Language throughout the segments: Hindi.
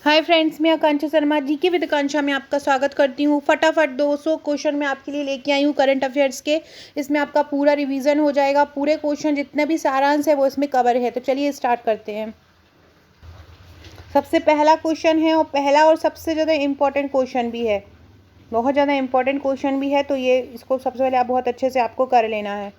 हाय फ्रेंड्स, मैं आकांक्षा शर्मा जीके विद आकांक्षा में आपका स्वागत करती हूँ। फटाफट 200 क्वेश्चन मैं आपके लिए लेके आई हूँ करंट अफेयर्स के। इसमें आपका पूरा रिवीजन हो जाएगा। पूरे क्वेश्चन जितने भी सारांश है वो इसमें कवर है। तो चलिए स्टार्ट करते हैं। सबसे पहला क्वेश्चन है और पहला और सबसे ज़्यादा इम्पोर्टेंट क्वेश्चन भी है। बहुत ज़्यादा इम्पोर्टेंट क्वेश्चन भी है, तो ये इसको सबसे पहले आप बहुत अच्छे से आपको कर लेना है।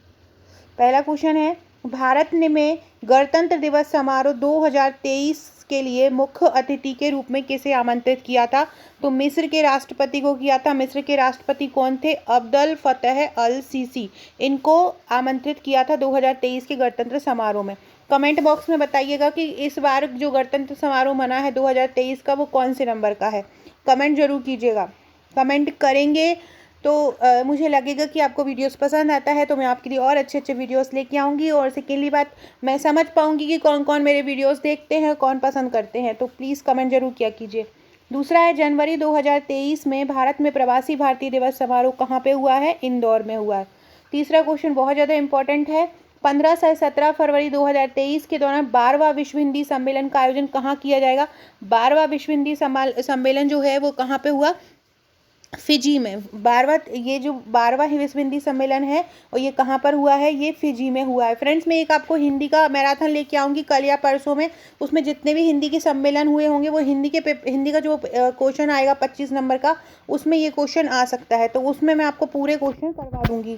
पहला क्वेश्चन है, भारत ने में गणतंत्र दिवस समारोह 2023 के लिए मुख्य अतिथि के रूप में किसे आमंत्रित किया था? तो मिस्र के राष्ट्रपति को किया था। मिस्र के राष्ट्रपति कौन थे? अब्दुल फतेह अल सीसी। इनको आमंत्रित किया था 2023 के गणतंत्र समारोह में। कमेंट बॉक्स में बताइएगा कि इस बार जो गणतंत्र समारोह मना है 2023 का, वो कौन से नंबर का है। कमेंट जरूर कीजिएगा। कमेंट करेंगे तो मुझे लगेगा कि आपको वीडियोस पसंद आता है, तो मैं आपके लिए और अच्छे अच्छे वीडियोस लेके आऊँगी। और सेकेंडली बात, मैं समझ पाऊँगी कि कौन कौन मेरे वीडियोस देखते हैं, कौन पसंद करते हैं। तो प्लीज़ कमेंट जरूर किया कीजिए। दूसरा है, जनवरी 2023 में भारत में प्रवासी भारतीय दिवस समारोह कहाँ पे हुआ है? इंदौर में हुआ है। तीसरा क्वेश्चन बहुत ज़्यादा इंपॉर्टेंट है। 15 से 17 फरवरी 2023 के दौरान 12वां विश्व हिंदी सम्मेलन का आयोजन कहाँ किया जाएगा? 12वां विश्व हिंदी सम्मेलन जो है वो कहाँ पे हुआ? फिजी में। ये जो 12वां विश्व हिंदी सम्मेलन है और ये कहाँ पर हुआ है? ये फिजी में हुआ है। फ्रेंड्स, मैं एक आपको हिंदी का मैराथन लेके आऊँगी कल या परसों में। उसमें जितने भी हिंदी के सम्मेलन हुए होंगे वो हिंदी का जो क्वेश्चन आएगा 25 नंबर का, उसमें ये क्वेश्चन आ सकता है। तो उसमें मैं आपको पूरे क्वेश्चन करवा दूंगी।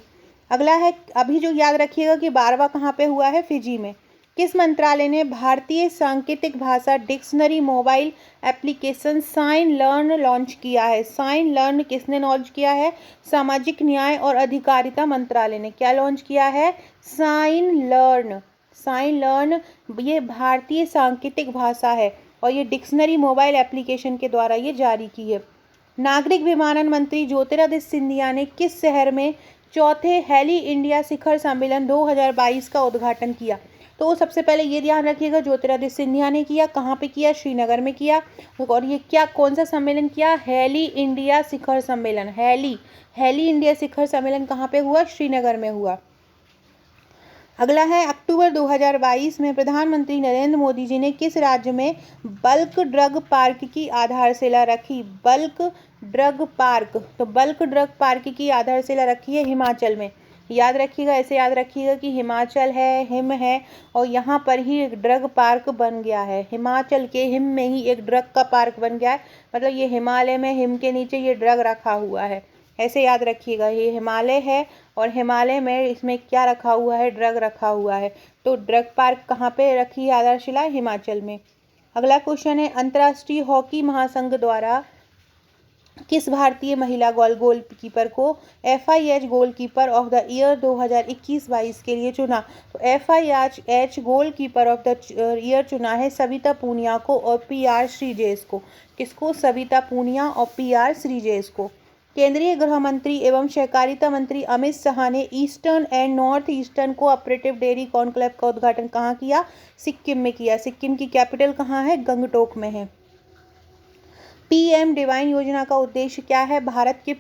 अगला है, अभी जो याद रखिएगा कि 12वां कहाँ पे हुआ है? फिजी में। किस मंत्रालय ने भारतीय सांकेतिक भाषा dictionary mobile application sign learn launch किया है? साइन लर्न किसने लॉन्च किया है? सामाजिक न्याय और अधिकारिता मंत्रालय ने क्या लॉन्च किया है? Sign learn. साइन लर्न ये भारतीय सांकेतिक भाषा है और ये डिक्शनरी मोबाइल एप्लीकेशन के द्वारा ये जारी की है। नागरिक विमानन मंत्री ज्योतिरादित्य सिंधिया ने किस शहर में चौथे हेली इंडिया शिखर सम्मेलन 2022 का उद्घाटन किया? तो सबसे पहले ये ध्यान रखिएगा, ज्योतिरादित्य सिंधिया ने किया। कहाँ पे किया? श्रीनगर में किया। और ये क्या, कौन सा सम्मेलन किया? हेली इंडिया शिखर सम्मेलन। हेली इंडिया शिखर सम्मेलन कहाँ पे हुआ? श्रीनगर में हुआ। अगला है, अक्टूबर 2022 में प्रधानमंत्री नरेंद्र मोदी जी ने किस राज्य में बल्क ड्रग पार्क की आधारशिला रखी? Bulk drug park. तो बल्क ड्रग पार्क की आधारशिला रखी है हिमाचल में। याद रखिएगा, ऐसे याद रखिएगा कि हिमाचल है, हिम है और यहाँ पर ही एक ड्रग पार्क बन गया है। हिमाचल के हिम में ही एक ड्रग का पार्क बन गया है। मतलब ये हिमालय में हिम के नीचे ये ड्रग रखा हुआ है। ऐसे याद रखिएगा, ये हिमालय है और हिमालय में इसमें क्या रखा हुआ है? ड्रग रखा हुआ है। तो ड्रग पार्क कहाँ पे रखी है आधारशिला? हिमाचल में। अगला क्वेश्चन है, अंतर्राष्ट्रीय हॉकी महासंघ द्वारा किस भारतीय महिला गोलकीपर को FIH goalkeeper of the year 2021-22 के लिए चुना? तो FIH goalkeeper of the year चुना है सविता पूनिया को और PR श्रीजेश को। किसको? सविता पूनिया और PR श्रीजेश को। केंद्रीय गृह मंत्री एवं सहकारिता मंत्री अमित शाह ने eastern and north eastern cooperative dairy conclave का उद्घाटन कहाँ किया? सिक्किम में किया। सिक्किम की कैपिटल कहाँ है? गंगटोक में है। PM डिवाइन योजना का उद्देश्य क्या है? भारत के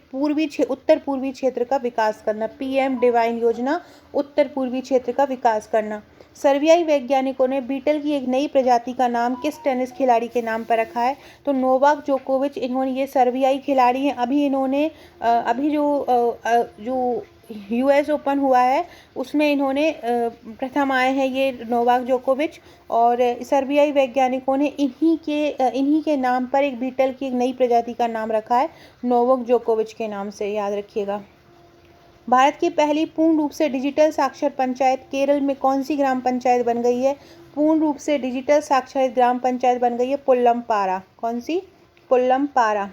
उत्तर पूर्वी क्षेत्र का विकास करना। PM डिवाइन योजना उत्तर पूर्वी क्षेत्र का विकास करना। सर्बियाई वैज्ञानिकों ने बीटल की एक नई प्रजाति का नाम किस टेनिस खिलाड़ी के नाम पर रखा है? तो नोवाक जोकोविच। इन्होंने, ये सर्बियाई खिलाड़ी हैं। अभी इन्होंने अभी जो US ओपन हुआ है उसमें इन्होंने प्रथम आए हैं ये नोवाक जोकोविच। और सर्बियाई वैज्ञानिकों ने इन्हीं के नाम पर एक बीटल की एक नई प्रजाति का नाम रखा है, नोवाक जोकोविच के नाम से। याद रखिएगा। भारत की पहली पूर्ण रूप से डिजिटल साक्षर पंचायत केरल में कौन सी ग्राम पंचायत बन गई है? पूर्ण रूप से डिजिटल साक्षर ग्राम पंचायत बन गई है पुल्लमपारा। कौन सी? पुल्लमपारा।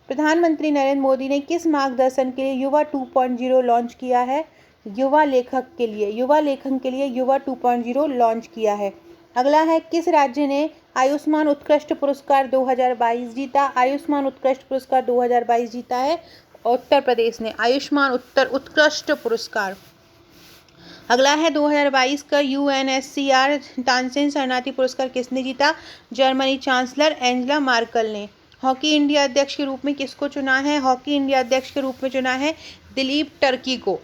प्रधानमंत्री नरेंद्र मोदी ने किस मार्गदर्शन के लिए युवा 2.0 लॉन्च किया है? युवा लेखक के लिए। युवा लेखन के लिए युवा 2.0 लॉन्च किया है। अगला है, किस राज्य ने आयुष्मान उत्कृष्ट पुरस्कार 2022 जीता? आयुष्मान उत्कृष्ट पुरस्कार 2022 जीता है उत्तर प्रदेश ने। आयुष्मान उत्कृष्ट पुरस्कार। अगला है, 2022 का UNSCR तानसेन शरणार्थी पुरस्कार किसने जीता? जर्मनी चांसलर एंजेला मार्कल ने। हॉकी इंडिया अध्यक्ष के रूप में किसको चुना है? हॉकी इंडिया अध्यक्ष के रूप में चुना है दिलीप टर्की को।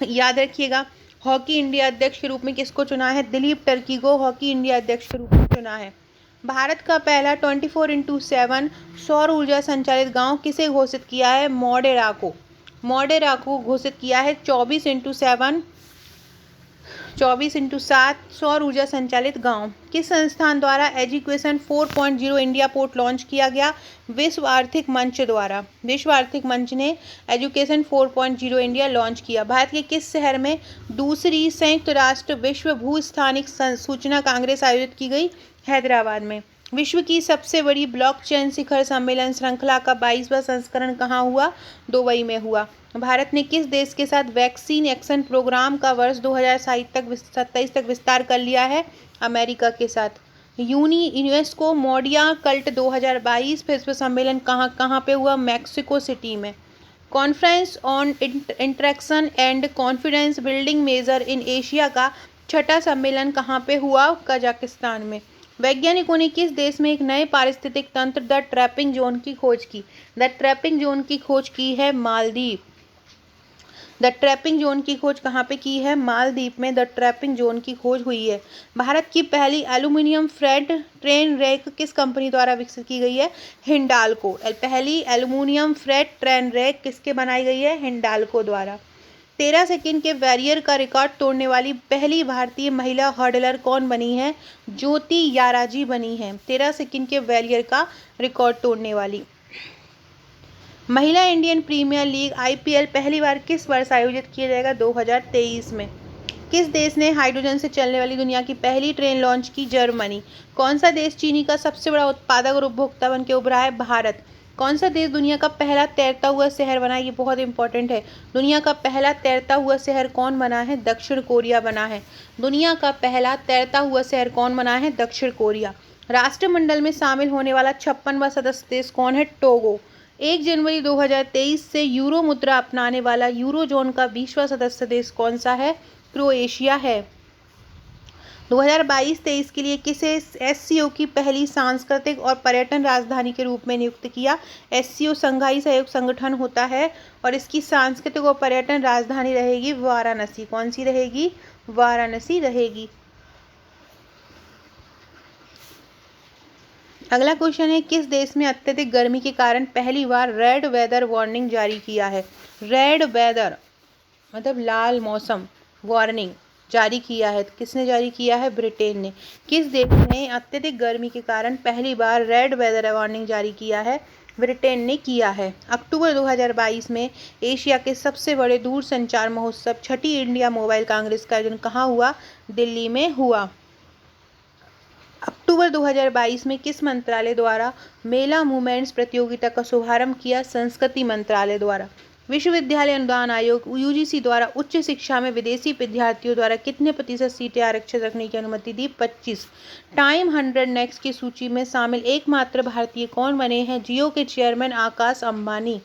याद रखिएगा, हॉकी इंडिया अध्यक्ष के रूप में किसको चुना है? दिलीप टर्की को हॉकी इंडिया अध्यक्ष के रूप में चुना है। भारत का पहला 24x7 सौर ऊर्जा संचालित गांव किसे घोषित किया है? मोढेरा को। मोढेरा को घोषित किया है 24x7 सौर ऊर्जा संचालित गांव। किस संस्थान द्वारा एजुकेशन 4.0 इंडिया पोर्ट लॉन्च किया गया? विश्व आर्थिक मंच द्वारा। विश्व आर्थिक मंच ने एजुकेशन 4.0 इंडिया लॉन्च किया। भारत के किस शहर में दूसरी संयुक्त राष्ट्र विश्व भूस्थानिक सूचना कांग्रेस आयोजित की गई? हैदराबाद में। विश्व की सबसे बड़ी ब्लॉकचेन शिखर सम्मेलन श्रृंखला का 22वां संस्करण कहाँ हुआ? दुबई में हुआ। भारत ने किस देश के साथ वैक्सीन एक्शन प्रोग्राम का वर्ष 2027 तक विस्तार कर लिया है? अमेरिका के साथ। यूनेस्को मोडिया कल्ट 2022 विश्व सम्मेलन कहाँ पे हुआ? मैक्सिको सिटी में। Conference on interaction and confidence building measures in Asia का 6वां सम्मेलन कहाँ पे हुआ? कजाकिस्तान में। वैज्ञानिकों ने किस देश में एक नए पारिस्थितिक तंत्र द ट्रैपिंग जोन की खोज की? द ट्रैपिंग जोन की खोज की है मालदीव। द ट्रैपिंग जोन की खोज कहाँ पे की है? मालदीव में द ट्रैपिंग जोन की खोज हुई है। भारत की पहली एल्यूमिनियम फ्रेट ट्रेन रैक किस कंपनी द्वारा विकसित की गई है? हिंडाल्को। पहली एल्यूमिनियम फ्रेट ट्रेन रैक किसके बनाई गई है? हिंडाल्को द्वारा। 13 सेकंड के बैरियर का रिकॉर्ड तोड़ने वाली पहली भारतीय महिला हर्डलर कौन बनी है? ज्योति याराजी बनी है 13 सेकंड के बैरियर का रिकॉर्ड तोड़ने वाली। महिला इंडियन प्रीमियर लीग IPL पहली बार किस वर्ष आयोजित किया जाएगा? 2023 में। किस देश ने हाइड्रोजन से चलने वाली दुनिया की पहली ट्रेन लॉन्च की? जर्मनी। कौन सा देश चीनी का सबसे बड़ा उत्पादक और उपभोक्ता बन के उभरा है? भारत। कौन सा देश दुनिया का पहला तैरता हुआ शहर बना है? ये बहुत इंपॉर्टेंट है। दुनिया का पहला तैरता हुआ शहर कौन बना है? दक्षिण कोरिया बना है। दुनिया का पहला तैरता हुआ शहर कौन बना है? दक्षिण कोरिया। राष्ट्रमंडल में शामिल होने वाला 56वां सदस्य देश कौन है? टोगो। 1 जनवरी 2023 से यूरो मुद्रा अपनाने वाला यूरोजोन का 20वां सदस्य देश कौन सा है? क्रोएशिया है। 2022-23 के लिए किसे SCO की पहली सांस्कृतिक और पर्यटन राजधानी के रूप में नियुक्त किया? SCO संघाई सहयोग संगठन होता है और इसकी सांस्कृतिक और पर्यटन राजधानी रहेगी वाराणसी। कौन सी रहेगी? वाराणसी रहेगी। अगला क्वेश्चन है, किस देश में अत्यधिक गर्मी के कारण पहली बार रेड वेदर वार्निंग जारी किया है? रेड वेदर मतलब लाल मौसम वार्निंग जारी किया है। किसने जारी किया है? ब्रिटेन ने। किस देश ने अत्यधिक गर्मी के कारण पहली बार रेड वेदर वार्निंग जारी किया है? ब्रिटेन ने किया है। अक्टूबर 2022 में एशिया के सबसे बड़े दूरसंचार महोत्सव 6ठी इंडिया मोबाइल कांग्रेस का आयोजन कहाँ हुआ? दिल्ली में हुआ। अक्टूबर 2022 में किस मंत्रालय द्वारा मेला मूवमेंट्स प्रतियोगिता का शुभारंभ किया? संस्कृति मंत्रालय द्वारा। विश्वविद्यालय अनुदान आयोग UGC द्वारा उच्च शिक्षा में विदेशी विद्यार्थियों द्वारा कितने प्रतिशत सीटें आरक्षित रखने की अनुमति दी? 25। टाइम 100 नेक्स्ट की सूची में शामिल एकमात्र भारतीय कौन बने हैं? जियो के चेयरमैन आकाश अंबानी।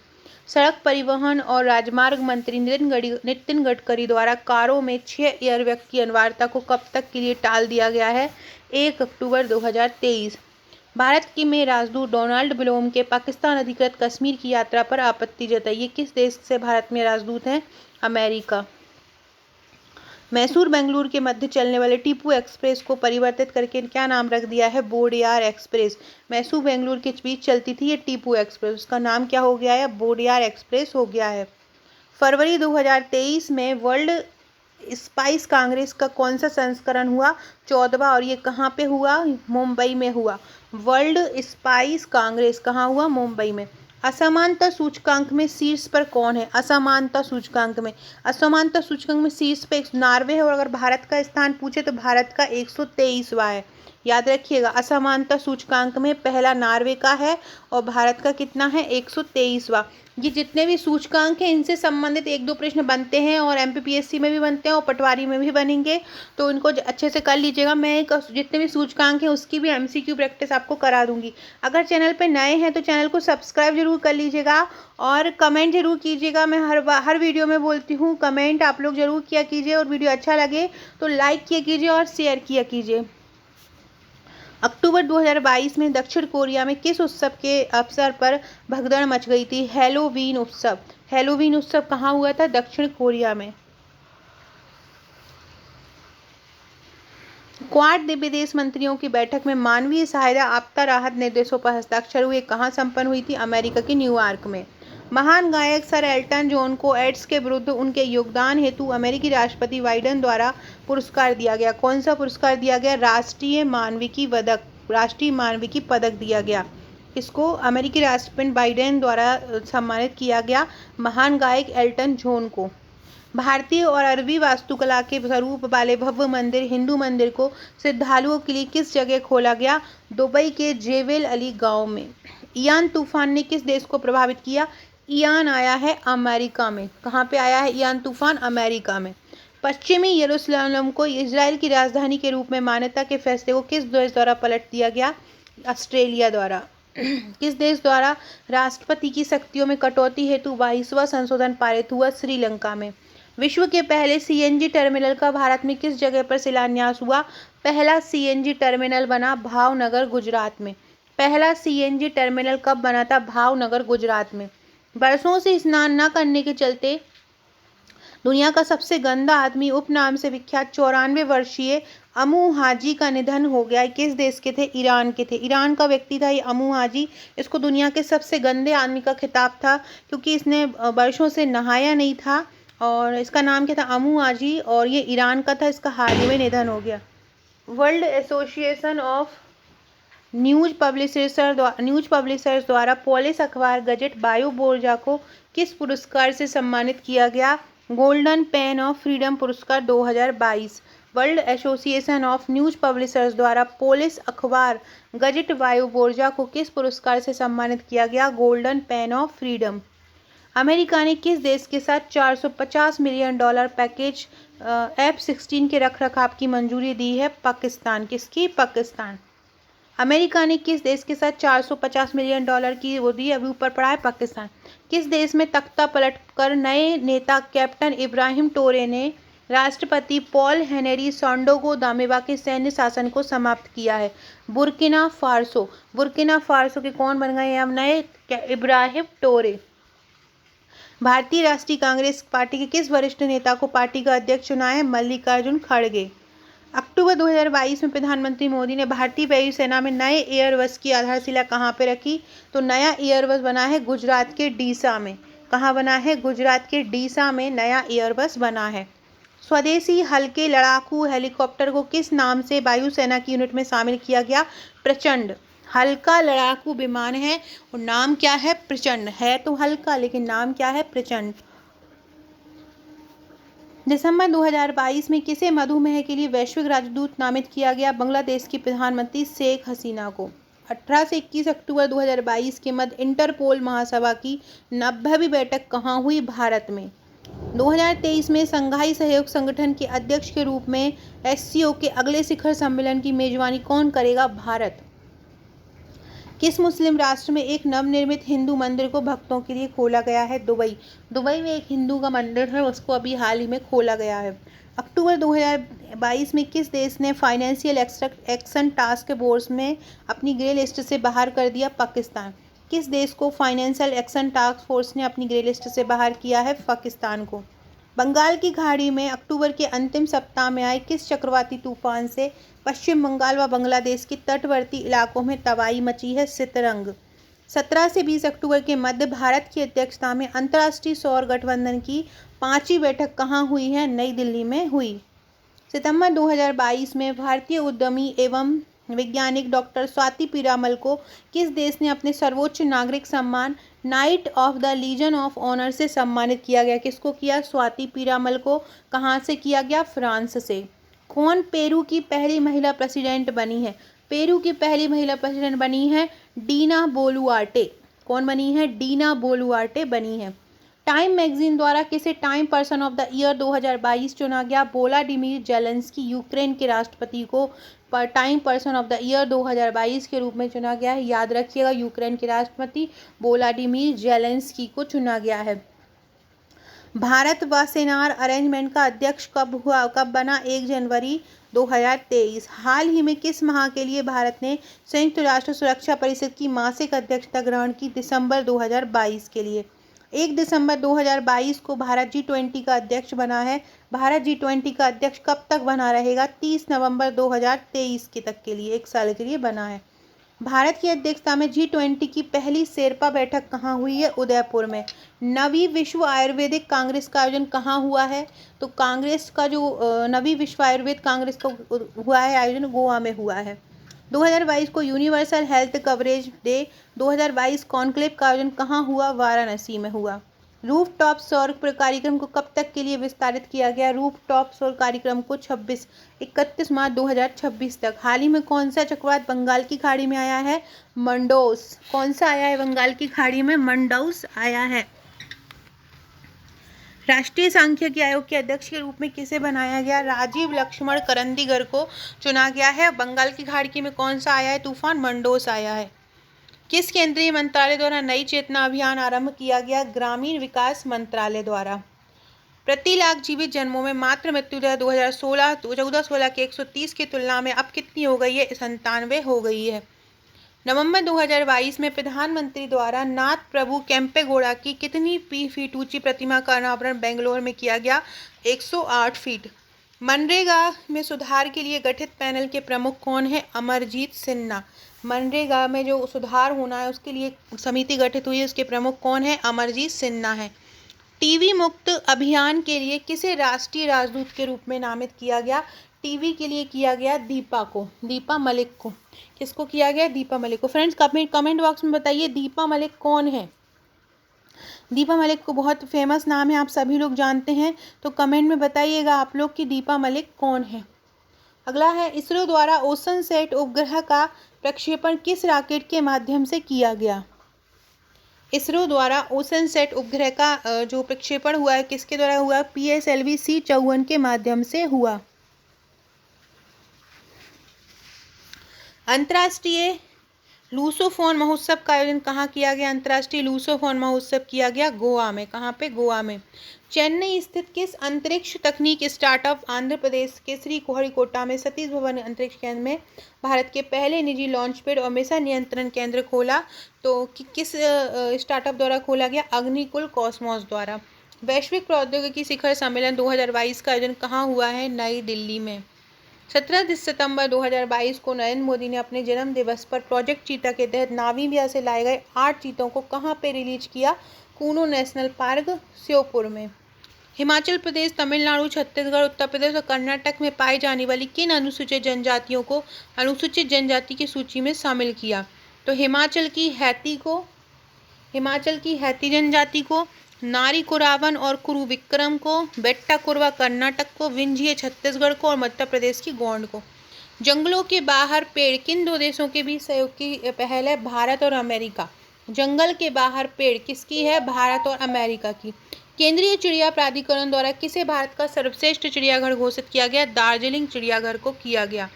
सड़क परिवहन और राजमार्ग मंत्री नितिन गडकरी द्वारा कारों में 6 एयरबैग की अनिवार्यता को कब तक के लिए टाल दिया गया है? 1 अक्टूबर 2023। भारत की में राजदूत डोनाल्ड ब्लोम के पाकिस्तान अधिकृत कश्मीर की यात्रा पर आपत्ति जताई। ये किस देश से भारत में राजदूत हैं? अमेरिका। मैसूर बेंगलुरु के मध्य चलने वाले टीपू एक्सप्रेस को परिवर्तित करके क्या नाम रख दिया है? वोडियार एक्सप्रेस। मैसूर बेंगलुरु के बीच चलती थी ये टीपू एक्सप्रेस, उसका नाम क्या हो गया है? वोडियार एक्सप्रेस हो गया है। फरवरी 2023 में वर्ल्ड स्पाइस कांग्रेस का कौन सा संस्करण हुआ? 14वां। और ये कहाँ पे हुआ? मुंबई में हुआ। वर्ल्ड स्पाइस कांग्रेस कहाँ हुआ? मुंबई में। असमानता सूचकांक में शीर्ष पर कौन है? असमानता सूचकांक में शीर्ष पे नॉर्वे है और अगर भारत का स्थान पूछे तो भारत का 123वां है। याद रखिएगा, असमानता सूचकांक में पहला नॉर्वे का है और भारत का कितना है? 123वां। ये जितने भी सूचकांक हैं इनसे संबंधित 1-2 प्रश्न बनते हैं और MPPSC में भी बनते हैं और पटवारी में भी बनेंगे, तो इनको अच्छे से कर लीजिएगा। मैं जितने भी सूचकांक हैं उसकी भी MCQ प्रैक्टिस आपको करा दूंगी। अगर चैनल पे नए हैं तो चैनल को सब्सक्राइब जरूर कर लीजिएगा और कमेंट जरूर कीजिएगा। मैं हर वीडियो में बोलती हूँ कमेंट आप लोग जरूर किया कीजिए और वीडियो अच्छा लगे तो लाइक किया कीजिए और शेयर किया कीजिए। अक्टूबर 2022 में दक्षिण कोरिया में किस उत्सव के अवसर पर भगदड़ मच गई थी? हैलोवीन उत्सव। हैलोवीन उत्सव कहाँ हुआ था? दक्षिण कोरिया में। क्वाड विदेश मंत्रियों की बैठक में मानवीय सहायता आपदा राहत निर्देशों पर हस्ताक्षर हुए। कहाँ संपन्न हुई थी? अमेरिका के न्यूयॉर्क में। महान गायक सर एल्टन जॉन को एड्स के विरुद्ध उनके योगदान हेतु अमेरिकी राष्ट्रपति बाइडेन द्वारा पुरस्कार दिया गया। कौन सा पुरस्कार दिया गया? राष्ट्रीय मानविकी पदक दिया गया। इसको अमेरिकी राष्ट्रपति बाइडेन द्वारा सम्मानित किया गया महान गायक एल्टन जॉन को। भारतीय और अरबी वास्तुकला के स्वरूप वाले भव्य मंदिर हिंदू मंदिर को श्रद्धालुओं के लिए किस जगह खोला गया? दुबई के जेवेल अली गांव में। इयान तूफान ने किस देश को प्रभावित किया? इयान आया है अमेरिका में। कहाँ पे आया है इयान तूफान? अमेरिका में। पश्चिमी यरूशलेम को इजराइल की राजधानी के रूप में मान्यता के फैसले को किस देश द्वारा पलट दिया गया? ऑस्ट्रेलिया द्वारा। किस देश द्वारा राष्ट्रपति की शक्तियों में कटौती हेतु 22वां संशोधन पारित हुआ? श्रीलंका में। विश्व के पहले सीएनजी टर्मिनल का भारत में किस जगह पर शिलान्यास हुआ? पहला सीएनजी टर्मिनल बना भावनगर, गुजरात में। पहला सीएनजी टर्मिनल कब बना था? भावनगर, गुजरात में। बरसों से स्नान न करने के चलते दुनिया का सबसे गंदा आदमी उपनाम से विख्यात 94 वर्षीय अमू हाजी का निधन हो गया। किस देश के थे? ईरान के थे। ईरान का व्यक्ति था ये अमू हाजी। इसको दुनिया के सबसे गंदे आदमी का खिताब था क्योंकि इसने वर्षों से नहाया नहीं था और इसका नाम क्या था? अमू हाजी, और ये ईरान का था। इसका हाल ही में निधन हो गया। World association of news publishers द्वारा पोलिस अखबार गजेट बायो-बोर्जा को किस पुरस्कार से सम्मानित किया गया? गोल्डन पेन ऑफ फ्रीडम पुरस्कार 2022। World association of news publishers द्वारा पोलिस अखबार गजेट बायो-बोर्जा को किस पुरस्कार से सम्मानित किया गया? Golden pain of freedom. America ने किस देश के साथ $450 मिलियन पैकेज F-16 के रखरखाव की मंजूरी दी है? पाकिस्तान। किसकी? पाकिस्तान। अमेरिका ने किस देश के साथ $450 मिलियन की वो दी? अभी ऊपर पड़ा है पाकिस्तान। किस देश में तख्ता पलटकर नए नेता कैप्टन इब्राहिम टोरे ने राष्ट्रपति पॉल हेनरी सांडोगो दामेबा के सैन्य शासन को समाप्त किया है? Burkina Faso. बुर्किना फासो के कौन बन गए अब नए? इब्राहिम टोरे। भारतीय राष्ट्रीय कांग्रेस पार्टी के किस वरिष्ठ नेता को पार्टी का अध्यक्ष चुना है? मल्लिकार्जुन खड़गे। अक्टूबर 2022 में प्रधानमंत्री मोदी ने भारतीय वायुसेना में नए एयरबस की आधारशिला कहां पर रखी? तो नया एयरबस बना है गुजरात के डीसा में। कहां बना है? गुजरात के डीसा में नया एयरबस बना है। स्वदेशी हल्के लड़ाकू हेलीकॉप्टर को किस नाम से वायुसेना की यूनिट में शामिल किया गया? प्रचंड। हल्का लड़ाकू विमान है और नाम क्या है? प्रचंड। है तो हल्का लेकिन नाम क्या है? प्रचंड। दिसंबर 2022 में किसे मधुमेह के लिए वैश्विक राजदूत नामित किया गया? बांग्लादेश की प्रधानमंत्री शेख हसीना को। 18 से 21 अक्टूबर 2022 के मध्य इंटरपोल महासभा की 90वीं बैठक कहाँ हुई? भारत में। 2023 में संघाई सहयोग संगठन के अध्यक्ष के रूप में SCO के अगले शिखर सम्मेलन की मेजबानी कौन करेगा? भारत। किस मुस्लिम राष्ट्र में एक नवनिर्मित हिंदू मंदिर को भक्तों के लिए खोला गया है? दुबई। दुबई में एक हिंदू का मंदिर है, उसको अभी हाल ही में खोला गया है। अक्टूबर 2022 में किस देश ने फाइनेंशियल एक्शन टास्क फोर्स में अपनी ग्रे लिस्ट से बाहर कर दिया? पाकिस्तान। किस देश को फाइनेंशियल एक्शन टास्क फोर्स ने अपनी ग्रे लिस्ट से बाहर किया है? पाकिस्तान को। बंगाल की खाड़ी में अक्टूबर के अंतिम सप्ताह में आए किस चक्रवाती तूफान से पश्चिम बंगाल व बांग्लादेश के तटवर्ती इलाकों में तबाही मची है? सितरंग। 17 से 20 अक्टूबर के मध्य भारत की अध्यक्षता में अंतर्राष्ट्रीय सौर गठबंधन की 5वीं बैठक कहाँ हुई है? नई दिल्ली में हुई। सितंबर 2022 में भारतीय उद्यमी एवं वैज्ञानिक डॉक्टर स्वाति पीरामल को किस देश ने अपने सर्वोच्च नागरिक सम्मान Knight of the Legion of Honour से सम्मानित किया गया? किसको किया? स्वाति पीरामल को। कहाँ से किया गया? फ्रांस से। कौन पेरू की पहली महिला प्रेसिडेंट बनी है? पेरू की पहली महिला प्रेसिडेंट बनी है डीना बोलुआर्टे। कौन बनी है? डीना बोलुआर्टे बनी है। टाइम मैगजीन द्वारा किसे time person of the year 2022 चुना गया? Volodymyr Zelensky. यूक्रेन के राष्ट्रपति को time person of the year 2022 के रूप में चुना गया है। याद रखिएगा, यूक्रेन के राष्ट्रपति वोलोदिमीर जेलेंस्की को चुना गया है। भारत वासेनार अरेंजमेंट का अध्यक्ष कब बना? 1 जनवरी 2023। हाल ही में किस माह के लिए भारत ने संयुक्त राष्ट्र सुरक्षा परिषद की मासिक अध्यक्षता ग्रहण की? दिसंबर 2022 के लिए। 1 दिसंबर 2022 को भारत G20 का अध्यक्ष बना है। भारत G20 का अध्यक्ष कब तक बना रहेगा? 30 नवंबर 2023 के तक के लिए, 1 साल के लिए बना है। भारत की अध्यक्षता में G20 की पहली शेरपा बैठक कहाँ हुई है? उदयपुर में। नवीं विश्व आयुर्वेदिक कांग्रेस का आयोजन कहाँ हुआ है? तो कांग्रेस का जो नवीं विश्व आयुर्वेद कांग्रेस का हुआ है आयोजन, गोवा में हुआ है। 2022 को universal health coverage day 2022 conclave का आयोजन कहाँ हुआ? वाराणसी में हुआ। रूफटॉप सौर कार्यक्रम को कब तक के लिए विस्तारित किया गया? रूफटॉप सौर कार्यक्रम को 31 मार्च 2026 तक। हाल ही में कौन सा चक्रवात बंगाल की खाड़ी में आया है? मंडोस। कौन सा आया है बंगाल की खाड़ी में? मंडोस आया है। राष्ट्रीय सांख्यिकी आयोग के अध्यक्ष के रूप में किसे बनाया गया? राजीव लक्ष्मण करंदीकर को चुना गया है। बंगाल की खाड़ी में कौन सा आया है तूफान? मंडोस आया है। किस केंद्रीय मंत्रालय द्वारा नई चेतना अभियान आरंभ किया गया? ग्रामीण विकास मंत्रालय द्वारा। प्रति लाख जीवित जन्मों में मातृ मृत्यु दर 2014 के 130 की तुलना में अब कितनी हो गई है? 97 हो गई है। नवंबर 2022 में प्रधानमंत्री द्वारा नाथ प्रभु केम्पेगौड़ा की कितनी फीट ऊंची प्रतिमा का अनावरण बेंगलोर में किया गया? 108 फीट। मनरेगा में सुधार के लिए गठित पैनल के प्रमुख कौन है? अमरजीत सिन्हा। मनरेगा में जो सुधार होना है उसके लिए समिति गठित हुई है, उसके प्रमुख कौन है? अमरजीत सिन्हा है। टीवी मुक्त अभियान के लिए किसे राष्ट्रीय राजदूत के रूप में नामित किया गया? टीवी के लिए किया गया दीपा मलिक को। किसको किया गया? दीपा मलिक को। फ्रेंड्स कमेंट बॉक्स में बताइए दीपा मलिक कौन है? दीपा मलिक को बहुत फेमस नाम है, आप सभी लोग जानते हैं, तो कमेंट में बताइएगा आप लोग कि दीपा मलिक कौन है। अगला है इसरो द्वारा ओशनसैट उपग्रह का प्रक्षेपण किस रॉकेट के माध्यम से किया गया? इसरो द्वारा ओशनसैट उपग्रह का जो प्रक्षेपण हुआ है किसके द्वारा हुआ? PSLV C54 के माध्यम से हुआ। अंतर्राष्ट्रीय लूसोफोन महोत्सव का आयोजन कहाँ किया गया? अंतर्राष्ट्रीय लूसोफोन महोत्सव किया गया गोवा में। कहाँ पे? गोवा में। चेन्नई स्थित किस अंतरिक्ष तकनीक स्टार्टअप आंध्र प्रदेश के श्रीहरिकोटा में सतीश धवन अंतरिक्ष केंद्र में भारत के पहले निजी लॉन्च पैड और मिशन नियंत्रण केंद्र खोला? तो किस स्टार्टअप द्वारा खोला गया? अग्निकुल कॉस्मोस द्वारा। वैश्विक प्रौद्योगिकी शिखर सम्मेलन 2022 का आयोजन कहाँ हुआ है? नई दिल्ली में। 17 सितंबर 2022 को नरेंद्र मोदी ने अपने जन्म दिवस पर प्रोजेक्ट चीता के तहत नामीबिया से लाए गए 8 चीतों को कहाँ पे रिलीज किया? कूनो नेशनल पार्क श्योपुर में। हिमाचल प्रदेश, तमिलनाडु, छत्तीसगढ़, उत्तर प्रदेश और कर्नाटक में पाई जाने वाली किन अनुसूचित जनजातियों को अनुसूचित जनजाति की सूची में शामिल किया? तो हिमाचल की हैती जनजाति को, नारी कुरावन और कुरु विक्रम को, बेट्टा कुरवा कर्नाटक को, विंझिए छत्तीसगढ़ को और मध्य प्रदेश की गोंड को। जंगलों के बाहर पेड़ किन 2 देशों के बीच सहयोग की पहल है? भारत और अमेरिका। जंगल के बाहर पेड़ किसकी है? भारत और अमेरिका की। केंद्रीय चिड़िया प्राधिकरण द्वारा किसे भारत का सर्वश्रेष्ठ चिड़ियाघर घोषित किया गया? दार्जिलिंग चिड़ियाघर को किया गया।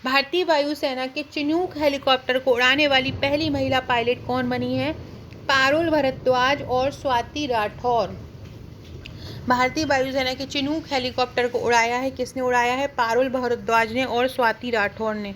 भारतीय वायुसेना के चिनूक हेलीकॉप्टर को उड़ाने वाली पहली महिला पायलट कौन बनी है? पारुल भरद्वाज और स्वाति राठौर। भारतीय वायुसेना के चिनूक हेलीकॉप्टर को उड़ाया है, किसने उड़ाया है? पारुल भरद्वाज ने और स्वाति राठौर ने।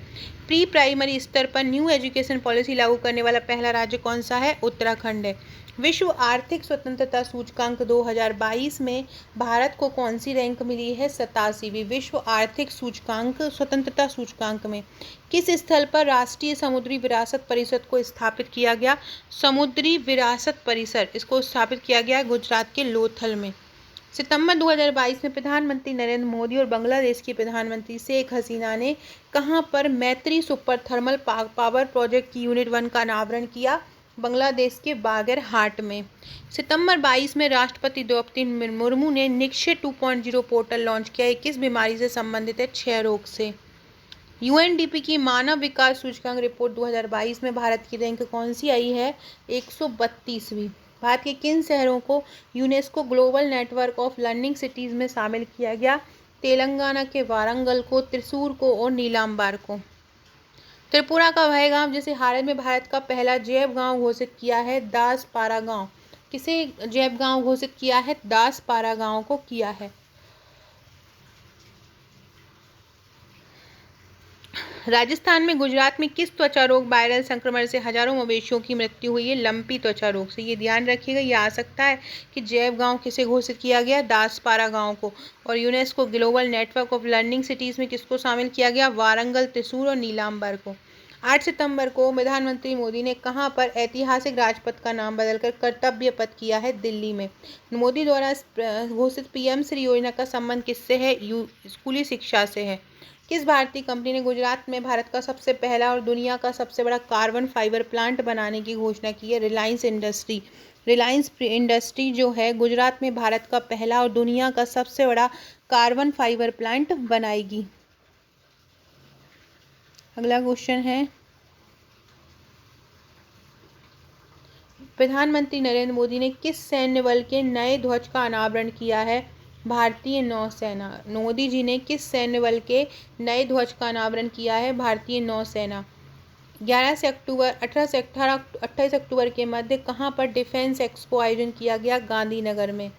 प्री प्राइमरी स्तर पर न्यू एजुकेशन पॉलिसी लागू करने वाला पहला राज्य कौन सा है? उत्तराखंड है। विश्व आर्थिक स्वतंत्रता सूचकांक 2022 में भारत को कौन सी रैंक मिली है? 87वीं। विश्व आर्थिक स्वतंत्रता सूचकांक में किस स्थल पर राष्ट्रीय समुद्री विरासत परिषद को स्थापित किया गया? समुद्री विरासत परिषद इसको स्थापित किया गया गुजरात के लोथल में। सितंबर 2022 में प्रधानमंत्री नरेंद्र मोदी और बांग्लादेश की प्रधानमंत्री शेख हसीना ने कहां पर मैत्री सुपर थर्मल पावर प्रोजेक्ट की यूनिट 1 का अनावरण किया? बांग्लादेश के बागेरहाट में। सितंबर 22 में राष्ट्रपति द्रौपदी मुर्मू ने निक्षय 2.0 पोर्टल लॉन्च किया। 21 बीमारी से संबंधित है, 6 रोग से। UNDP की मानव विकास सूचकांक रिपोर्ट 2022 में भारत की रैंक कौन सी आई है? 132वीं। भारत के किन शहरों को UNESCO global network of learning cities में शामिल किया गया? तेलंगाना के वारंगल को, त्रिशूर को और नीलाम्बार को। त्रिपुरा का वह गांव जिसे हाल में भारत का पहला जैव गांव घोषित किया है? दासपारा गांव। किसे जैव गांव घोषित किया है? दासपारा गांव को किया है। राजस्थान में गुजरात में किस त्वचा रोग वायरल संक्रमण से हजारों मवेशियों की मृत्यु हुई है? लंपी त्वचा रोग से। ये ध्यान रखिएगा, ये आ सकता है कि जैव गांव किसे घोषित किया गया? दासपारा गांव को। और UNESCO global network of learning cities में किसको शामिल किया गया? वारंगल, त्रिशूर और नीलांबर को। 8 सितंबर को प्रधानमंत्री मोदी ने कहां पर ऐतिहासिक राजपथ का नाम बदलकर कर्तव्य पथ किया है? दिल्ली में। मोदी द्वारा घोषित पीएम श्री योजना का संबंध किससे है? स्कूली शिक्षा से है। किस भारतीय कंपनी ने गुजरात में भारत का सबसे पहला और दुनिया का सबसे बड़ा कार्बन फाइबर प्लांट बनाने की घोषणा की है? रिलायंस इंडस्ट्री। रिलायंस इंडस्ट्री जो है गुजरात में भारत का पहला और दुनिया का सबसे बड़ा कार्बन फाइबर प्लांट बनाएगी। अगला क्वेश्चन है, प्रधानमंत्री नरेंद्र मोदी ने किस सैन्य बल के नए ध्वज का अनावरण किया है? भारतीय नौसेना। मोदी जी ने किस सैन्य बल के नए ध्वज का अनावरण किया है? भारतीय नौसेना। 11 से अक्टूबर 18 से 28 अक्टूबर के मध्य कहां पर डिफेंस एक्सपो आयोजन किया गया? गांधीनगर में।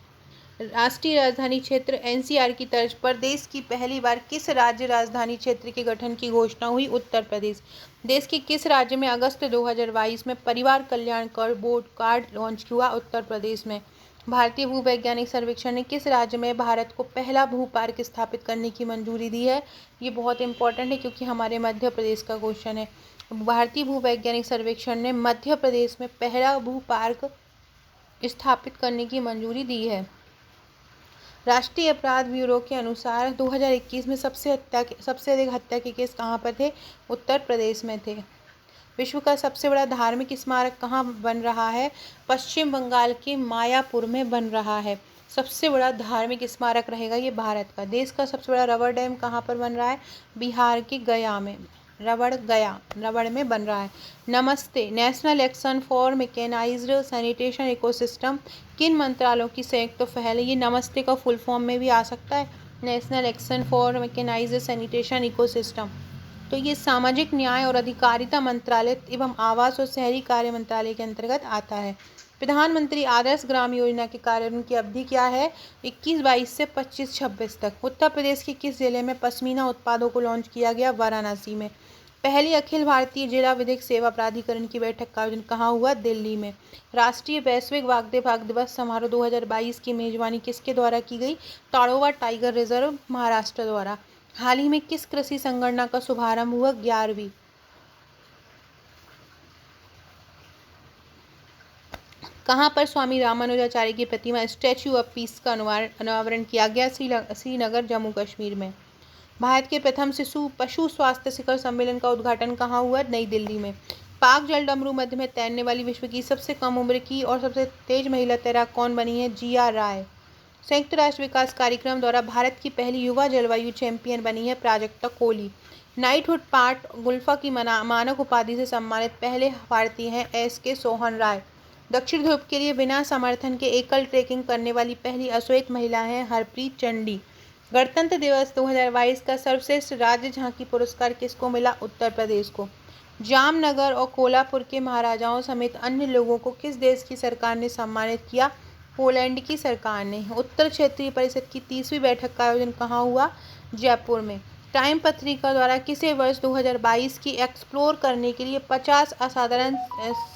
राष्ट्रीय राजधानी क्षेत्र एनसीआर की तर्ज पर देश की पहली बार किस राज्य राजधानी क्षेत्र के गठन की घोषणा हुई? उत्तर प्रदेश। देश के किस राज्य में अगस्त 2022 में परिवार कल्याण कर बोर्ड कार्ड लॉन्च हुआ? उत्तर प्रदेश में। भारतीय भूवैज्ञानिक सर्वेक्षण ने किस राज्य में भारत को पहला भू पार्क स्थापित करने की मंजूरी दी है? ये बहुत इंपॉर्टेंट है क्योंकि हमारे मध्य प्रदेश का क्वेश्चन है। भारतीय भूवैज्ञानिक सर्वेक्षण ने मध्य प्रदेश में पहला भू पार्क स्थापित करने की मंजूरी दी है। राष्ट्रीय अपराध ब्यूरो के अनुसार 2021 में सबसे अधिक हत्या के केस कहां पर थे? उत्तर प्रदेश में थे। विश्व का सबसे बड़ा धार्मिक स्मारक कहाँ बन रहा है? पश्चिम बंगाल के मायापुर में बन रहा है। सबसे बड़ा धार्मिक स्मारक रहेगा ये भारत का। देश का सबसे बड़ा रबर डैम कहाँ पर बन रहा है? बिहार के गया में। रबड़ में बन रहा है। नमस्ते national action for mechanised sanitation ecosystem किन मंत्रालयों की संयुक्त पहल है? ये नमस्ते का फुल फॉर्म में भी आ सकता है, national action for mechanised sanitation ecosystem. तो ये सामाजिक न्याय और अधिकारिता मंत्रालय एवं आवास और शहरी कार्य मंत्रालय के अंतर्गत आता है। प्रधानमंत्री आदर्श ग्राम योजना के कार्यान्वयन की अवधि क्या है? 21-22 से 25-26 तक। उत्तर प्रदेश के किस जिले में पश्मीना उत्पादों को लॉन्च किया गया? वाराणसी में। पहली अखिल भारतीय जिला विधिक सेवा प्राधिकरण की बैठक का आयोजन कहाँ हुआ? दिल्ली में। राष्ट्रीय वैश्विक वाघ दिवस समारोह 2022 की मेजबानी किसके द्वारा की गई? ताड़ोवा टाइगर रिजर्व महाराष्ट्र द्वारा। हाल ही में किस कृषि संगणना का शुभारंभ हुआ? 11वीं। कहां पर स्वामी रामानुजाचार्य की प्रतिमा स्टैच्यू ऑफ पीस का अनावरण किया गया? श्रीनगर, जम्मू कश्मीर में। भारत के प्रथम पशु स्वास्थ्य शिखर सम्मेलन का उद्घाटन कहाँ हुआ? नई दिल्ली में। पाक जलडमरू मध्य में तैरने वाली विश्व की सबसे कम उम्र की और सबसे तेज महिला तैराक कौन बनी है? जिया राय। संयुक्त राष्ट्र विकास कार्यक्रम द्वारा भारत की पहली युवा जलवायु चैंपियन बनी है प्राजक्ता कोली। नाइटहुड पार्ट गुल्फा की मानक उपाधि से सम्मानित पहले भारतीय हैं SK सोहन राय। दक्षिण ध्रुव के लिए बिना समर्थन के एकल ट्रेकिंग करने वाली पहली अश्वेत महिला हैं हरप्रीत चंडी। गणतंत्र दिवस 2022 का सर्वश्रेष्ठ राज्य झांकी पुरस्कार किसको मिला? उत्तर प्रदेश को। जामनगर और कोल्हापुर के महाराजाओं समेत अन्य लोगों को किस देश की सरकार ने सम्मानित किया? पोलैंड की सरकार ने। उत्तर क्षेत्रीय परिषद की 30वीं बैठक का आयोजन कहाँ हुआ? जयपुर में। टाइम पत्रिका द्वारा किसे वर्ष 2022 की एक्सप्लोर करने के लिए 50 असाधारण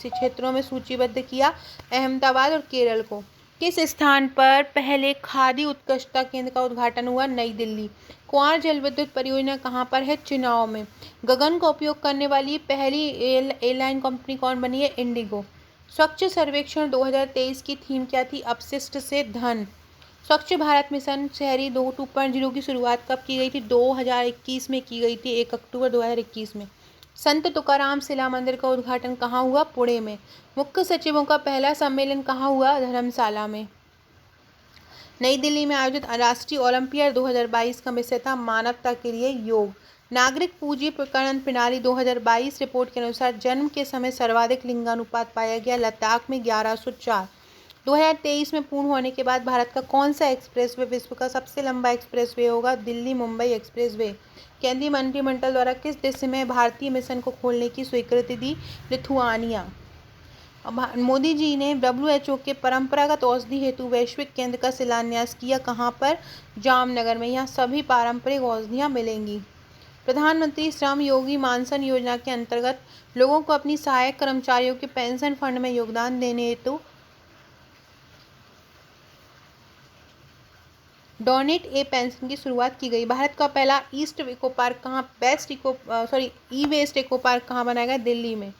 क्षेत्रों में सूचीबद्ध किया? अहमदाबाद और केरल को। किस स्थान पर पहले खादी उत्कृष्टता केंद्र का उद्घाटन हुआ? नई दिल्ली। कुंवार जल विद्युत परियोजना कहाँ पर है? चुनाव में। गगन का उपयोग करने वाली पहली एयरलाइन कंपनी कौन बनी है? इंडिगो। स्वच्छ सर्वेक्षण 2023 की थीम क्या थी? अपशिष्ट से धन। स्वच्छ भारत मिशन शहरी 2.0 की शुरुआत कब की गई थी? 2021 में की गई थी, 1 अक्टूबर 2021 में। संत तुकाराम शिला मंदिर का उद्घाटन कहाँ हुआ? पुणे में। मुख्य सचिवों का पहला सम्मेलन कहाँ हुआ? धर्मशाला में। नई दिल्ली में आयोजित राष्ट्रीय ओलंपियाड 2022 का विषय था मानवता के लिए योग। नागरिक पूंजी प्रकरण प्रणाली 2022 रिपोर्ट के अनुसार जन्म के समय सर्वाधिक लिंगानुपात पाया गया लद्दाख में 1104। 2023 में पूर्ण होने के बाद भारत का कौन सा एक्सप्रेसवे विश्व का सबसे लंबा एक्सप्रेसवे होगा? दिल्ली मुंबई एक्सप्रेसवे। केंद्रीय मंत्रिमंडल द्वारा किस देश में भारतीय मिशन को खोलने की स्वीकृति दी? लिथुआनिया। मोदी जी ने WHO के परंपरागत औषधि हेतु वैश्विक केंद्र का शिलान्यास किया। कहाँ पर? जामनगर में। यहाँ सभी पारंपरिक औषधियाँ मिलेंगी। प्रधानमंत्री श्रम योगी मानधन योजना के अंतर्गत लोगों को अपनी सहायक कर्मचारियों के पेंशन फंड में योगदान देने हेतु डोनेट ए पेंशन की शुरुआत की गई। भारत का पहला ईस्ट इको पार्क कहाँ ई वेस्ट इको पार्क कहाँ बनाया गया? दिल्ली में।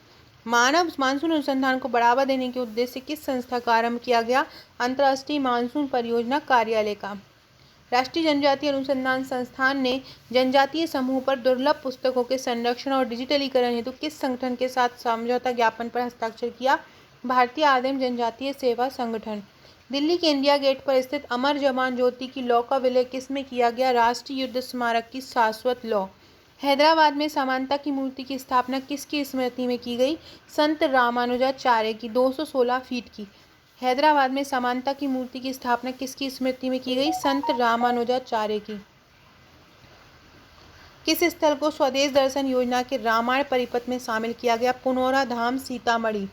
मानव मानसून अनुसंधान को बढ़ावा देने के उद्देश्य से किस संस्था का आरंभ किया गया? अंतर्राष्ट्रीय मानसून परियोजना कार्यालय का। राष्ट्रीय जनजातीय अनुसंधान संस्थान ने जनजातीय समूह पर दुर्लभ पुस्तकों के संरक्षण और डिजिटलीकरण हेतु किस संगठन के साथ समझौता ज्ञापन पर हस्ताक्षर किया? भारतीय आदिम जनजातीय सेवा संगठन। दिल्ली के इंडिया गेट पर स्थित अमर जवान ज्योति की लौ का विलय किसमें किया गया? राष्ट्रीय युद्ध स्मारक की शाश्वत लौ। हैदराबाद में समानता की मूर्ति की स्थापना किसकी स्मृति में की गई? संत रामानुजाचार्य की 216 फीट की। हैदराबाद में समानता की मूर्ति की स्थापना किसकी स्मृति में की गई? संत रामानुजाचार्य की। किस स्थल को स्वदेश दर्शन योजना के रामायण परिपथ में शामिल किया गया? पुनौरा धाम, सीतामढ़ी।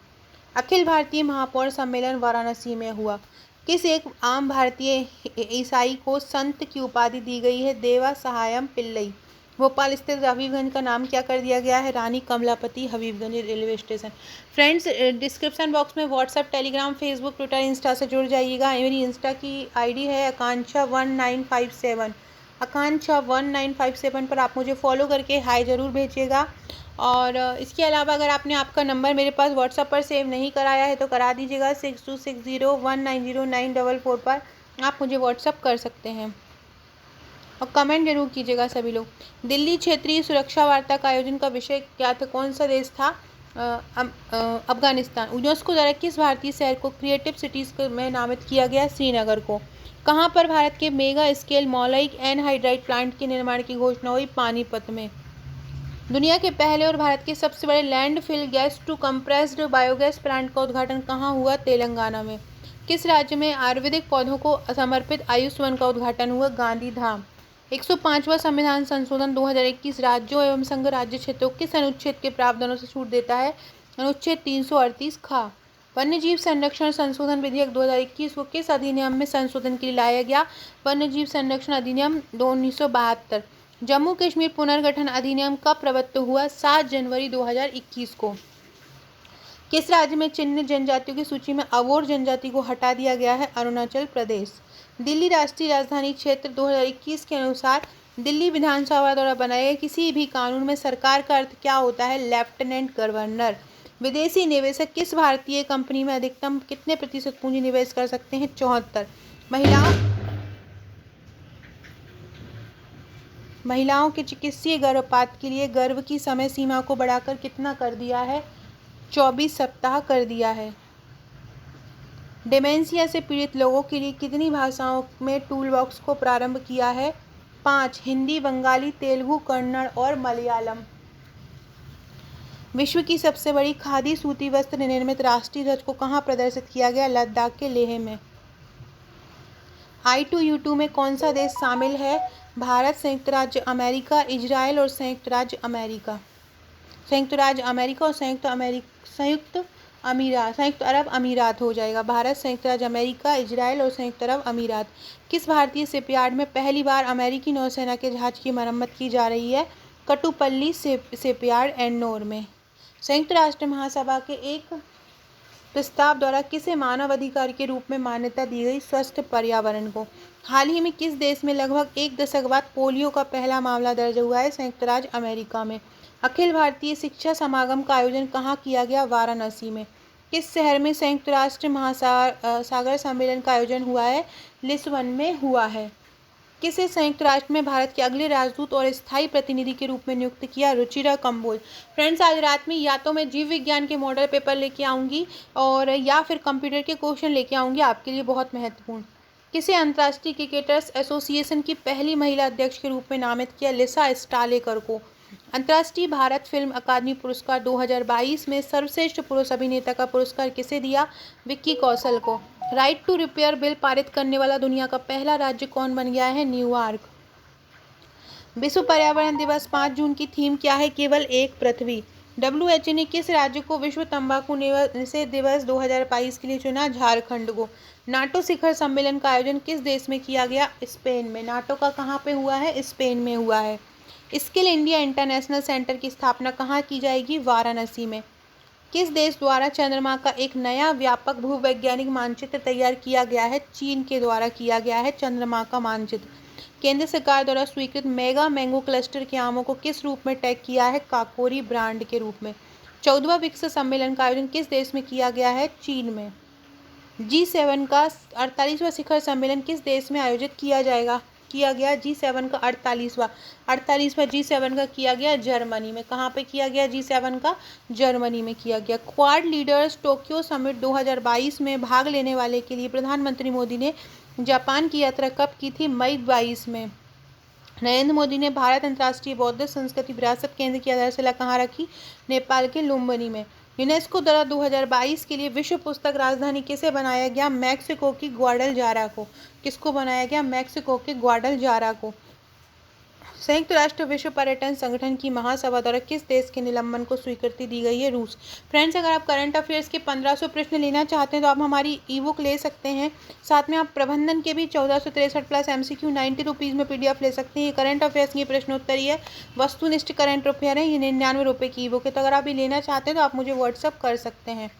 अखिल भारतीय महापौर सम्मेलन वाराणसी में हुआ। किस एक आम भारतीय ईसाई को संत की उपाधि दी गई है? देवा सहायम पिल्लई। भोपाल स्थित हबीबगंज का नाम क्या कर दिया गया है? Rani Kamalapati Habibganj railway station. Friends, description box में WhatsApp, Telegram, Facebook, Twitter, Insta से जुड़ जाइएगा। मेरी इंस्टा की आईडी है आकांक्षा 1957। आकांक्षा 1957 पर आप मुझे फॉलो करके हाय ज़रूर भेजिएगा। और इसके अलावा अगर आपने आपका नंबर मेरे पास व्हाट्सएप पर सेव नहीं कराया है तो करा दीजिएगा। 6260190944 पर आप मुझे व्हाट्सएप कर सकते हैं और कमेंट जरूर कीजिएगा सभी लोग। दिल्ली क्षेत्रीय सुरक्षा वार्ता का आयोजन का विषय क्या था? कौन सा देश था? अफगानिस्तान। यूनेस्को द्वारा किस भारतीय शहर को क्रिएटिव सिटीज में नामित किया गया? श्रीनगर को। कहाँ पर भारत के मेगा स्केल मौलिक एनहाइड्राइड प्लांट के निर्माण की घोषणा हुई? पानीपत में। दुनिया के पहले और भारत के सबसे बड़े landfill gas to compressed biogas plant का उद्घाटन कहाँ हुआ? तेलंगाना में। किस राज्य में आयुर्वेदिक पौधों को समर्पित आयुष वन का उद्घाटन हुआ? गांधीधाम। 105वां संविधान संशोधन 2021 राज्यों एवं संघ राज्य क्षेत्रों किस अनुच्छेद के प्रावधानों से छूट देता है? अनुच्छेद 338 खा। वन्यजीव संरक्षण संशोधन विधेयक 2021 को किस अधिनियम में संशोधन के लिए लाया गया? वन्यजीव संरक्षण अधिनियम 1972। जम्मू कश्मीर पुनर्गठन अधिनियम कब प्रवृत्त हुआ? 7 जनवरी 2021 को। किस राज्य में चिन्हित जनजातियों की सूची में अबोर जनजाति को हटा दिया गया है? अरुणाचल प्रदेश। दिल्ली राष्ट्रीय राजधानी क्षेत्र 2021 के अनुसार दिल्ली विधानसभा द्वारा बनाए गए किसी भी कानून में सरकार का अर्थ क्या होता है? Lieutenant governor. विदेशी निवेशक किस भारतीय कंपनी में अधिकतम कितने प्रतिशत पूंजी निवेश कर सकते हैं? 74। महिलाओं के चिकित्सीय गर्भपात के लिए गर्भ की समय सीमा को बढ़ाकर कितना कर दिया है? 24 सप्ताह कर दिया है। डिमेंशिया से पीड़ित लोगों के लिए कितनी भाषाओं में टूल बॉक्स को प्रारंभ किया है? 5। हिंदी, बंगाली, तेलुगु, कन्नड़ और मलयालम। विश्व की सबसे बड़ी खादी सूती वस्त्र निर्मित राष्ट्रीय ध्वज को कहाँ प्रदर्शित किया गया? लद्दाख के लेह में। I2U2 में कौन सा देश शामिल है? भारत, संयुक्त राज्य अमेरिका, इजराइल और संयुक्त राज्य अमेरिका। संयुक्त अरब अमीरात हो जाएगा। भारत, संयुक्त राज्य अमेरिका, इजराइल और संयुक्त अरब अमीरात। किस भारतीय शिपयार्ड में पहली बार अमेरिकी नौसेना के जहाज की मरम्मत की जा रही है? कटुपल्ली शिपयार्ड, एन्नोर में। संयुक्त राष्ट्र महासभा के एक प्रस्ताव द्वारा किसे मानव अधिकार के रूप में मान्यता दी गई? स्वस्थ पर्यावरण को। हाल ही में किस देश में लगभग 1 दशक बाद पोलियो का पहला मामला दर्ज हुआ है? संयुक्त राज्य अमेरिका में। अखिल भारतीय शिक्षा समागम का आयोजन कहाँ किया गया? वाराणसी में। किस शहर में संयुक्त राष्ट्र महासागर सम्मेलन का आयोजन हुआ है? लिस्बन में हुआ है। किसे संयुक्त राष्ट्र में भारत के अगले राजदूत और स्थायी प्रतिनिधि के रूप में नियुक्त किया? रुचिरा कंबोज। फ्रेंड्स, आज रात में या तो मैं जीव विज्ञान के मॉडल पेपर लेके आऊँगी और या फिर कंप्यूटर के क्वेश्चन लेके आऊँगी आपके लिए बहुत महत्वपूर्ण। किसे अंतर्राष्ट्रीय क्रिकेटर्स एसोसिएशन की पहली महिला अध्यक्ष के रूप में नामित किया? लिसा स्टालेकर को। अंतर्राष्ट्रीय भारत फिल्म अकादमी पुरस्कार 2022 में सर्वश्रेष्ठ पुरुष अभिनेता का पुरस्कार किसे दिया? विक्की कौशल को। राइट टू रिपेयर बिल पारित करने वाला दुनिया का पहला राज्य कौन बन गया है? न्यूयॉर्क। विश्व पर्यावरण दिवस 5 जून की थीम क्या है? केवल एक पृथ्वी। WHO ने किस राज्य को विश्व तंबाकू निषेध दिवस 2022 के लिए चुना? झारखंड को। नाटो शिखर सम्मेलन का आयोजन किस देश में किया गया? स्पेन में। नाटो का कहाँ पे हुआ है? स्पेन में हुआ है। स्किल इंडिया इंटरनेशनल सेंटर की स्थापना कहाँ की जाएगी? वाराणसी में। किस देश द्वारा चंद्रमा का एक नया व्यापक भूवैज्ञानिक मानचित्र तैयार किया गया है? चीन के द्वारा किया गया है चंद्रमा का मानचित्र। केंद्र सरकार द्वारा स्वीकृत मेगा मैंगो क्लस्टर के आमों को किस रूप में टैग किया है? काकोरी ब्रांड के रूप में। 14वां विकसित सम्मेलन का आयोजन किस देश में किया गया है? चीन में। G7 का 48वां शिखर सम्मेलन किस देश में आयोजित किया गया? G7 का 48वां G7 का किया गया जर्मनी में। कहाँ पे किया गया? G7 का जर्मनी में किया गया। क्वाड लीडर्स टोक्यो समिट 2022 में भाग लेने वाले के लिए प्रधानमंत्री मोदी ने जापान की यात्रा कब की थी? मई 22 में। नरेंद्र मोदी ने भारत अंतर्राष्ट्रीय बौद्ध संस्कृति विरासत केंद्र की आधारशिला कहाँ रखी? नेपाल के लुम्बिनी में। यूनेस्को द्वारा 2022 के लिए विश्व पुस्तक राजधानी किसे बनाया गया? मैक्सिको की ग्वाडलजारा को। किसको बनाया गया? मैक्सिको के ग्वाडलजारा को। संयुक्त राष्ट्र विश्व पर्यटन संगठन की महासभा द्वारा किस देश के निलंबन को स्वीकृति दी गई है? रूस। फ्रेंड्स, अगर आप करंट अफेयर्स के 1500 प्रश्न लेना चाहते हैं तो आप हमारी ई बुक ले सकते हैं। साथ में आप प्रबंधन के भी 1463 प्लस MCQ 90 रुपीज़ में PDF ले सकते हैं। ये करंट अफेयर्स की प्रश्नोत्तरी है, वस्तुनिष्ठ करंट अफेयर है। ये 99 रुपये की ई बुक है। तो अगर आप ये लेना चाहते हैं तो आप मुझे व्हाट्सअप कर सकते हैं।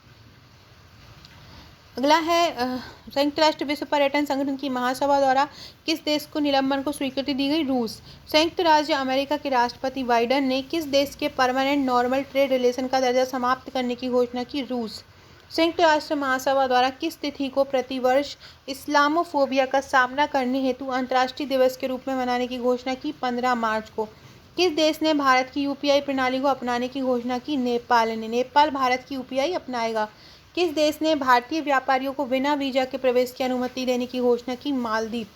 अगला है संयुक्त राष्ट्र विश्व पर्यटन संगठन की महासभा द्वारा किस देश को निलंबन को स्वीकृति दी गई? रूस। संयुक्त राज्य अमेरिका के राष्ट्रपति बाइडेन ने किस देश के परमानेंट नॉर्मल ट्रेड रिलेशन का दर्जा समाप्त करने की घोषणा की? रूस। संयुक्त राष्ट्र महासभा द्वारा किस तिथि को प्रतिवर्ष इस्लामोफोबिया का सामना करने हेतु अंतर्राष्ट्रीय दिवस के रूप में मनाने की घोषणा की? 15 मार्च को। किस देश ने भारत की UPI प्रणाली को अपनाने की घोषणा की? नेपाल ने। नेपाल भारत की UPI अपनाएगा। किस देश ने भारतीय व्यापारियों को बिना वीजा के प्रवेश की अनुमति देने की घोषणा की? मालदीव।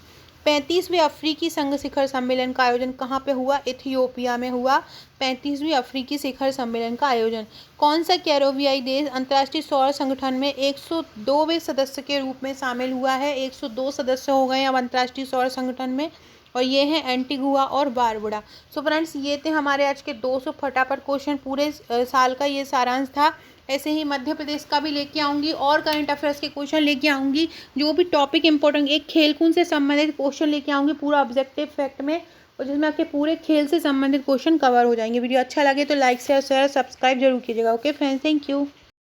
35वें अफ्रीकी संघ शिखर सम्मेलन का आयोजन कहाँ पे हुआ? इथियोपिया में हुआ 35वीं अफ्रीकी शिखर सम्मेलन का आयोजन। कौन सा कैरोबियाई देश अंतर्राष्ट्रीय सौर संगठन में 102वें सदस्य के रूप में शामिल हुआ है? 102 सदस्य हो गए अब अंतर्राष्ट्रीय सौर संगठन में, और ये हैं एंटीगुआ और बारबुडा। सो फ्रेंड्स, ये थे हमारे आज के 200 फटाफट क्वेश्चन। पूरे साल का ये सारांश था। ऐसे ही मध्य प्रदेश का भी लेके आऊँगी और करंट अफेयर्स के क्वेश्चन लेके आऊँगी। जो भी टॉपिक इंपॉर्टेंट, एक खेल-कूद से संबंधित क्वेश्चन लेके आऊँगी पूरा ऑब्जेक्टिव फैक्ट में, और जिसमें आपके पूरे खेल से संबंधित क्वेश्चन कवर हो जाएंगे। वीडियो अच्छा लगे तो लाइक शेयर सब्सक्राइब जरूर कीजिएगा। Okay friends, thank you.